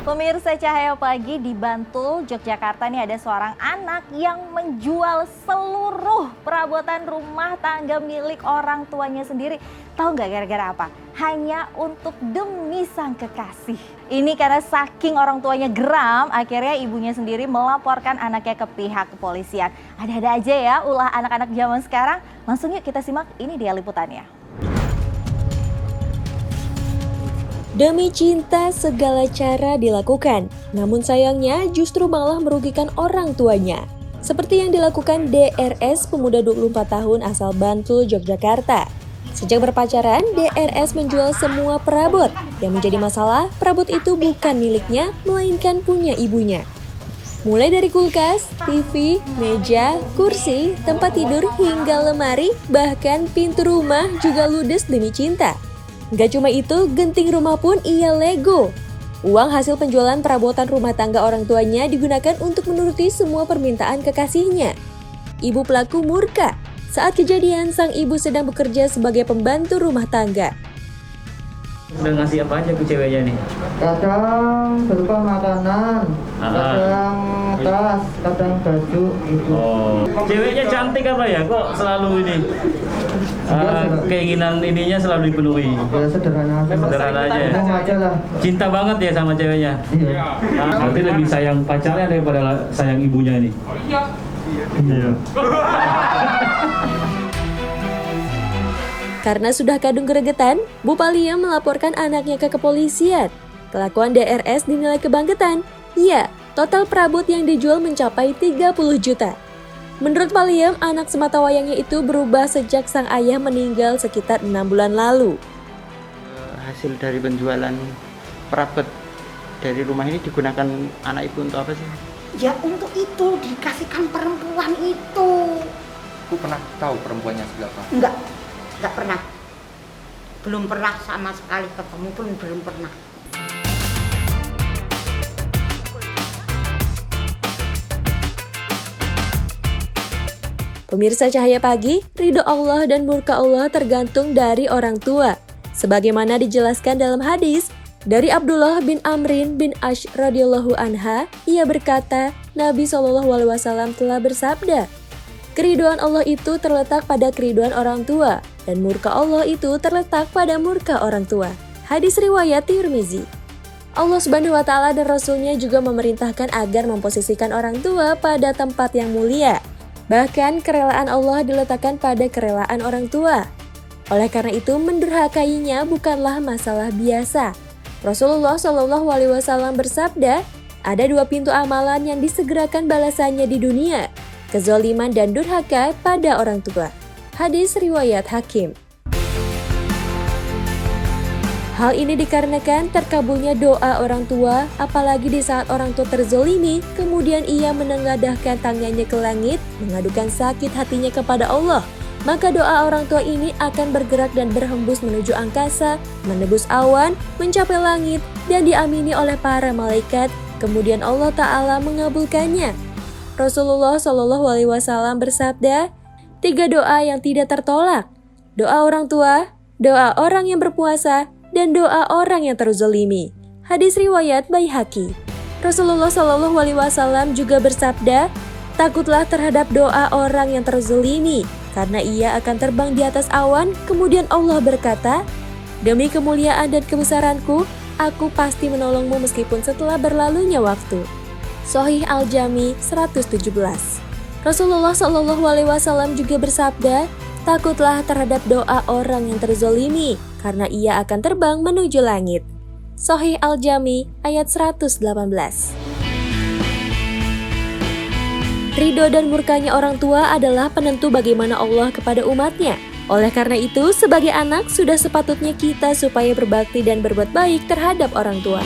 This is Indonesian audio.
Pemirsa Cahaya Pagi, di Bantul, Yogyakarta nih ada seorang anak yang menjual seluruh perabotan rumah tangga milik orang tuanya sendiri. Tahu nggak gara-gara apa? Hanya untuk demi sang kekasih. Ini karena saking orang tuanya geram, akhirnya ibunya sendiri melaporkan anaknya ke pihak kepolisian. Ada-ada aja ya ulah anak-anak zaman sekarang. Langsung yuk kita simak, ini dia liputannya. Demi cinta segala cara dilakukan, namun sayangnya justru malah merugikan orang tuanya. Seperti yang dilakukan DRS, pemuda 24 tahun asal Bantul, Yogyakarta. Sejak berpacaran, DRS menjual semua perabot. Yang menjadi masalah, perabot itu bukan miliknya, melainkan punya ibunya. Mulai dari kulkas, TV, meja, kursi, tempat tidur, hingga lemari, bahkan pintu rumah juga ludes demi cinta. Gak cuma itu, genting rumah pun ia lego. Uang hasil penjualan perabotan rumah tangga orang tuanya digunakan untuk menuruti semua permintaan kekasihnya. Ibu pelaku murka. Saat kejadian, sang ibu sedang bekerja sebagai pembantu rumah tangga. Udah ngasih apa aja ke ceweknya nih? Kadang berupa makanan, kadang tas, kadang baju gitu. Oh, ceweknya cantik apa ya? Kok selalu ini? Keinginan ininya selalu dipenuhi. Ya sederhana aja. Sederhana aja. Ngomong aja lah. Cinta banget ya sama ceweknya. Iya. Berarti lebih sayang pacarnya daripada sayang ibunya nih. Iya. Karena sudah kadung gregetan, Bu Palia melaporkan anaknya ke kepolisian. Kelakuan DRS dinilai kebangketan. Ya, total perabot yang dijual mencapai 30 juta. Menurut Paliem, anak sematawayangnya itu berubah sejak sang ayah meninggal sekitar 6 bulan lalu. Hasil dari penjualan perabot dari rumah ini digunakan anak ibu untuk apa sih? Ya untuk itu, dikasihkan perempuan itu. Aku pernah tahu perempuannya siapa? Enggak pernah. Belum pernah sama sekali ketemu pun belum pernah. Pemirsa Cahaya Pagi, ridho Allah dan murka Allah tergantung dari orang tua. Sebagaimana dijelaskan dalam hadis, dari Abdullah bin Amrin bin Ash radhiyallahu anha, ia berkata, Nabi SAW telah bersabda, keridhoan Allah itu terletak pada keridhoan orang tua, dan murka Allah itu terletak pada murka orang tua. Hadis riwayat Tirmizi. Allah Subhanahu wa Ta'ala dan Rasul-Nya juga memerintahkan agar memposisikan orang tua pada tempat yang mulia. Bahkan kerelaan Allah diletakkan pada kerelaan orang tua. Oleh karena itu, mendurhakainya bukanlah masalah biasa. Rasulullah SAW bersabda, ada 2 pintu amalan yang disegerakan balasannya di dunia, kezaliman dan durhaka pada orang tua. Hadis riwayat Hakim. Hal ini dikarenakan terkabulnya doa orang tua, apalagi di saat orang tua terzolimi, kemudian ia menengadahkan tangannya ke langit, mengadukan sakit hatinya kepada Allah. Maka doa orang tua ini akan bergerak dan berhembus menuju angkasa, menebus awan, mencapai langit, dan diamini oleh para malaikat, kemudian Allah Ta'ala mengabulkannya. Rasulullah SAW bersabda, 3 doa yang tidak tertolak, doa orang tua, doa orang yang berpuasa, dan doa orang yang terzolimi. Hadis riwayat Baihaqi. Rasulullah SAW juga bersabda, takutlah terhadap doa orang yang terzolimi, karena ia akan terbang di atas awan. Kemudian Allah berkata, demi kemuliaan dan kebesaranku, aku pasti menolongmu meskipun setelah berlalunya waktu. Sahih Al-Jami 117. Rasulullah SAW juga bersabda, takutlah terhadap doa orang yang terzolimi, karena ia akan terbang menuju langit. Sahih Al-Jami ayat 118. Ridho dan murkanya orang tua adalah penentu bagaimana Allah kepada umatnya. Oleh karena itu, sebagai anak sudah sepatutnya kita supaya berbakti dan berbuat baik terhadap orang tua.